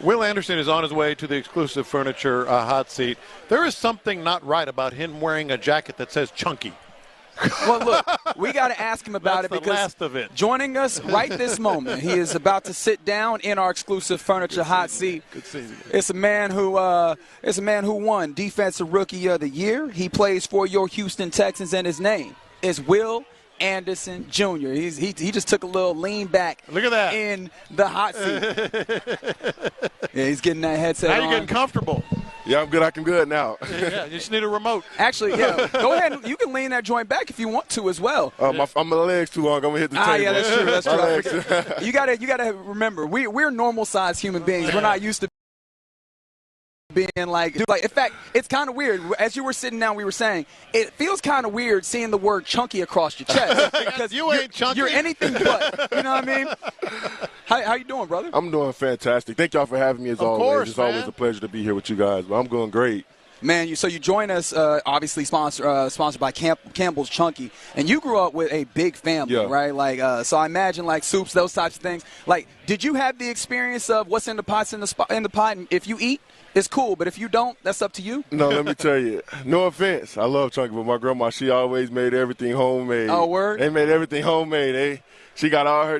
Will Anderson is on his way to the exclusive furniture hot seat. There is something not right about him wearing a jacket that says Chunky. Well, look, we got to ask him about it because last of it. Joining us right this moment, he is about to sit down in our exclusive furniture hot seat. Good seeing you. It's a man who won Defensive Rookie of the Year. He plays for your Houston Texans, and his name is Will Anderson Jr. He just took a little lean back. Look at that. In the hot seat. Yeah, he's getting that headset on. Now you're getting comfortable. Yeah, I'm good. I can good now. Yeah, you just need a remote. Actually, yeah. Go ahead. You can lean that joint back if you want to as well. My legs too long. I'm gonna hit the table. Yeah, that's true. That's true. You gotta remember, we're normal sized human beings. We're not used to being like, in fact, it's kind of weird. As you were sitting down, we were saying it feels kind of weird seeing the word chunky across your chest because you ain't chunky. You're anything but. You know what I mean? How you doing, brother? I'm doing fantastic. Thank y'all for having me as always. Course, it's always a pleasure to be here with you guys. But I'm going great. Man, you join us, obviously sponsored by Campbell's Chunky, and you grew up with a big family, right? Like, so I imagine like soups, those types of things. Like, did you have the experience of what's in the pots in the pot, and if you eat, it's cool, but if you don't, that's up to you? No, let me tell you. No offense, I love Chunky, but my grandma, she always made everything homemade. Oh, word? They made everything homemade. She got all her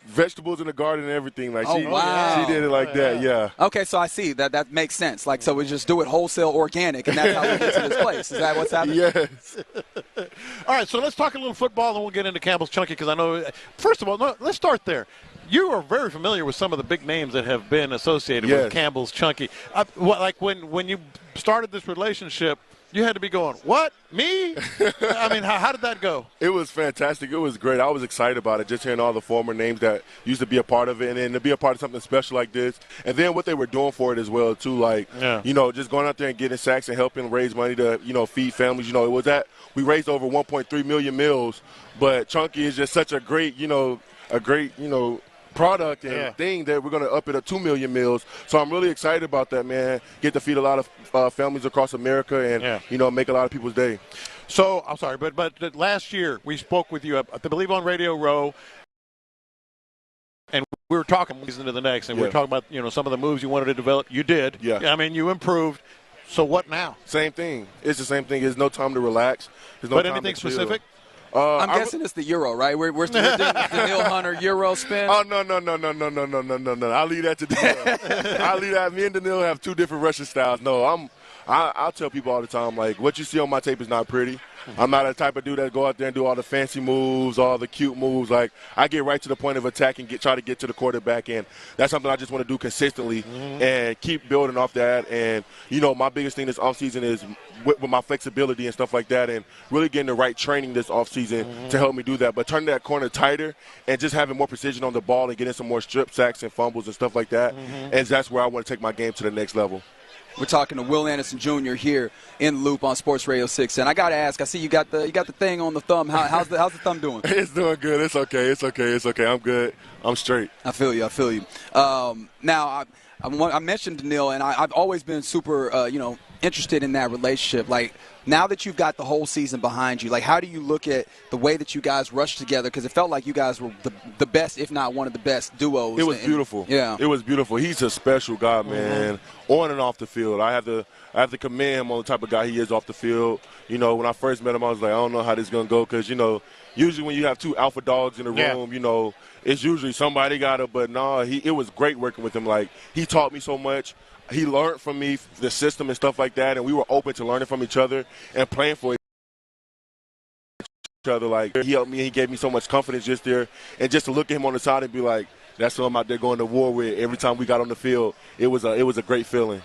vegetables in the garden and everything. Like wow. She did it like that, yeah. Okay, so I see. That makes sense. Like, so we just do it wholesale organic, and that's how we get to this place. Is that what's happening? Yes. All right, so let's talk a little football, and we'll get into Campbell's Chunky because I know, first of all, let's start there. You are very familiar with some of the big names that have been associated with Campbell's Chunky. Like when you started this relationship, you had to be going, what, me? I mean, how did that go? It was fantastic. It was great. I was excited about it, just hearing all the former names that used to be a part of it, and then to be a part of something special like this. And then what they were doing for it as well, too, like, just going out there and getting sacks and helping raise money to, feed families. It was that we raised over 1.3 million meals, but Chunky is just such a great, product and thing that we're going to up it to 2 million meals. So I'm really excited about that, man. Get to feed a lot of families across America and, make a lot of people's day. So, I'm sorry, but last year we spoke with you, I believe, on Radio Row, and we were talking into the next, and we were talking about, some of the moves you wanted to develop. You did. Yeah. I mean, you improved. So what now? Same thing. It's the same thing. There's no time to relax. There's no but time anything to chill. specific? I'm guessing it's the Euro, right? We're doing the Neil Hunter Euro spin. Oh, no. I'll leave that to Daniil. I'll leave that. Me and Daniil have two different Russian styles. No, I'll tell people all the time, like, what you see on my tape is not pretty. I'm not a type of dude that go out there and do all the fancy moves, all the cute moves. Like, I get right to the point of attack and try to get to the quarterback, and that's something I just want to do consistently and keep building off that. And, my biggest thing this offseason is with my flexibility and stuff like that, and really getting the right training this offseason to help me do that. But turning that corner tighter and just having more precision on the ball and getting some more strip sacks and fumbles and stuff like that, and that's where I want to take my game to the next level. We're talking to Will Anderson Jr. here in the Loop on Sports Radio 6. And I got to ask, I see you got the thing on the thumb. How's the thumb doing? It's doing good. It's okay. I'm good. I'm straight. I feel you. Now, I mentioned Daniil, and I've always been super, interested in that relationship. Like, now that you've got the whole season behind you, like, how do you look at the way that you guys rushed together? Because it felt like you guys were the best, if not one of the best duos. It was beautiful. Yeah. It was beautiful. He's a special guy, man, on and off the field. I have to commend him on the type of guy he is off the field. When I first met him, I was like, I don't know how this is going to go because, usually when you have two alpha dogs in the room, it's usually somebody got it. But, no, it was great working with him. Like, he taught me so much. He learned from me the system and stuff like that, and we were open to learning from each other and playing for each other. Like, he helped me, he gave me so much confidence just there. And just to look at him on the side and be like, that's who I'm out there going to war with every time we got on the field, it was a great feeling.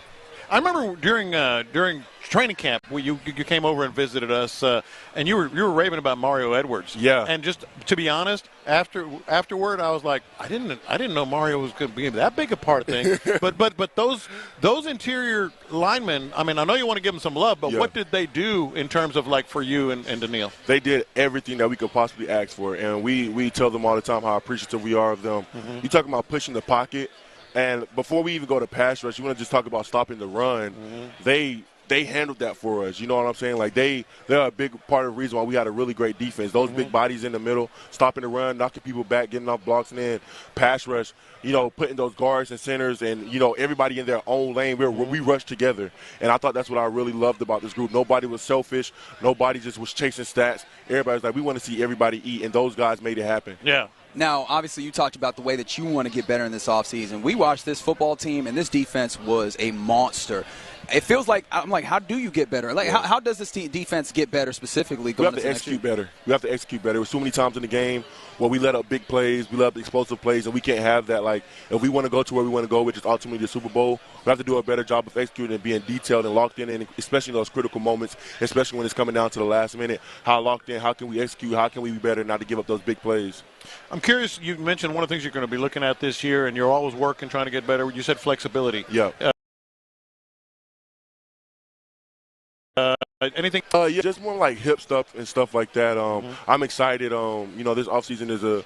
I remember during training camp when you came over and visited us, and you were raving about Mario Edwards. Yeah. And just to be honest, afterward, I was like, I didn't know Mario was going to be that big a part of things. but those interior linemen, I mean, I know you want to give them some love, but what did they do in terms of like for you and Daniil? They did everything that we could possibly ask for, and we tell them all the time how appreciative we are of them. You talking about pushing the pocket. And before we even go to pass rush, you want to just talk about stopping the run. They they handled that for us. You know what I'm saying? Like, they're a big part of the reason why we had a really great defense. Those big bodies in the middle, stopping the run, knocking people back, getting off blocks, and then pass rush, you know, putting those guards and centers and, you know, everybody in their own lane. We rushed together. And I thought that's what I really loved about this group. Nobody was selfish. Nobody just was chasing stats. Everybody was like, we want to see everybody eat, and those guys made it happen. Yeah. Now, obviously, you talked about the way that you want to get better in this offseason. We watched this football team, and this defense was a monster. It feels like, I'm like, how do you get better? Like, how does this defense get better specifically going into next year? We have to execute better. There was too many times in the game where we let up big plays, we let up explosive plays, and we can't have that. Like, if we want to go to where we want to go, which is ultimately the Super Bowl, we have to do a better job of executing and being detailed and locked in, and especially in those critical moments, especially when it's coming down to the last minute. How locked in, how can we execute, how can we be better not to give up those big plays? I'm curious, you mentioned one of the things you're going to be looking at this year, and you're always working, trying to get better. You said flexibility. Yeah. Anything? Yeah, just more like hip stuff and stuff like that. I'm excited. You know, this offseason is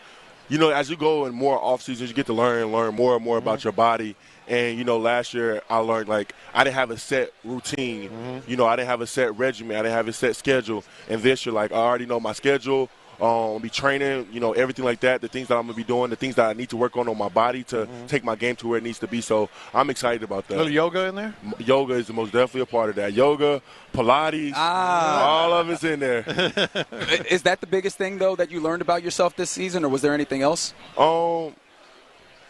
you know, as you go in more offseasons, you get to learn more and more about your body. And, you know, last year I learned, like, I didn't have a set routine. You know, I didn't have a set regimen. I didn't have a set schedule. And this year, like, I already know my schedule. I'll be training, you know, everything like that, the things that I'm going to be doing, the things that I need to work on my body to take my game to where it needs to be. So I'm excited about that. A little yoga in there? Yoga is most definitely a part of that. Yoga, Pilates, all of it's in there. Is that the biggest thing, though, that you learned about yourself this season, or was there anything else?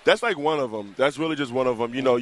That's like one of them. That's really just one of them. You know,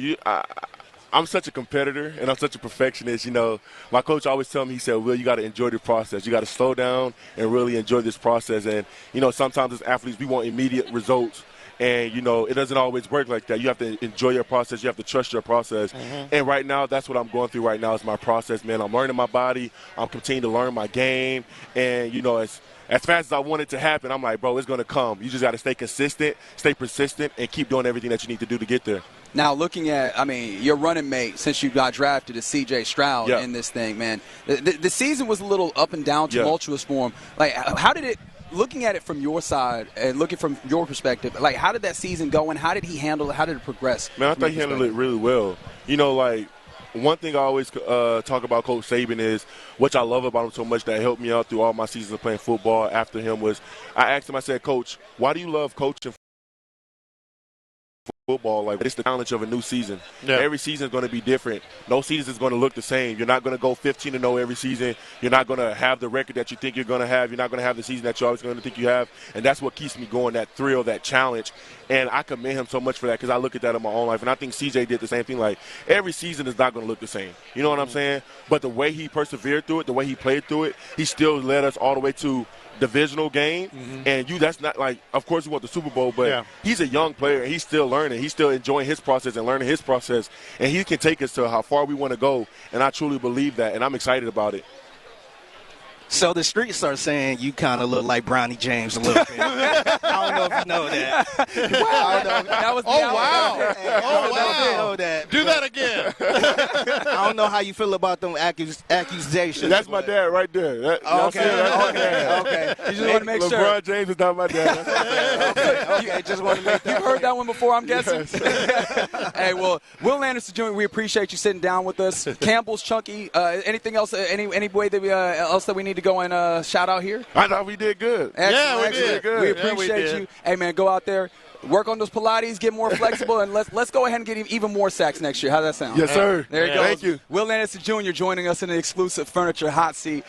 I'm such a competitor, and I'm such a perfectionist. You know, my coach always tell me, he said, Will, you got to enjoy the process. You got to slow down and really enjoy this process. And, you know, sometimes as athletes, we want immediate results. And, you know, it doesn't always work like that. You have to enjoy your process. You have to trust your process. And right now, that's what I'm going through right now is my process, man. I'm learning my body. I'm continuing to learn my game. And, you know, as fast as I want it to happen, I'm like, bro, it's going to come. You just got to stay consistent, stay persistent, and keep doing everything that you need to do to get there. Now, looking at, I mean, your running mate since you got drafted is C.J. Stroud in this thing, man. The season was a little up and down, tumultuous for him. Like, how did it, looking at it from your side and looking from your perspective, like, how did that season go and how did he handle it? How did it progress? Man, I thought he handled it really well. You know, like, one thing I always talk about Coach Saban is, which I love about him so much that helped me out through all my seasons of playing football after him, was I asked him, I said, Coach, why do you love coaching football? Like, it's the challenge of a new season. Every season is going to be different. No season is going to look the same. You're not going to go 15-0 every season. You're not going to have the record that you think you're going to have. You're not going to have the season that you're always going to think you have. And that's what keeps me going, that thrill, that challenge. And I commend him so much for that because I look at that in my own life. And I think CJ did the same thing. Like, every season is not going to look the same. You know what I'm saying? But the way he persevered through it, the way he played through it, he still led us all the way to divisional game. And that's not like, of course you want the Super Bowl, but he's a young player and he's still learning. He's still enjoying his process and learning his process, and he can take us to how far we want to go, and I truly believe that, and I'm excited about it. So the streets are saying you kind of look like Bronny James a little bit. I don't know if you know that. That was wow. Do that again. I don't know how you feel about them accusations. That's my dad right there. Okay. You just want to make sure. LeBron James is not my dad. Okay, just want to make that. You've heard that one before, I'm guessing. Hey, well, Will Anderson Jr., we appreciate you sitting down with us. Campbell's Chunky. Anything else? Any way that else that we need to go and shout out here? I thought we did good. Excellent, we did good. We appreciate you. Hey, man, go out there, work on those Pilates, get more flexible, and let's go ahead and get even more sacks next year. How does that sound? Yes, sir. There you go. Thank you. Will Anderson Jr. joining us in the exclusive Furniture Hot Seat.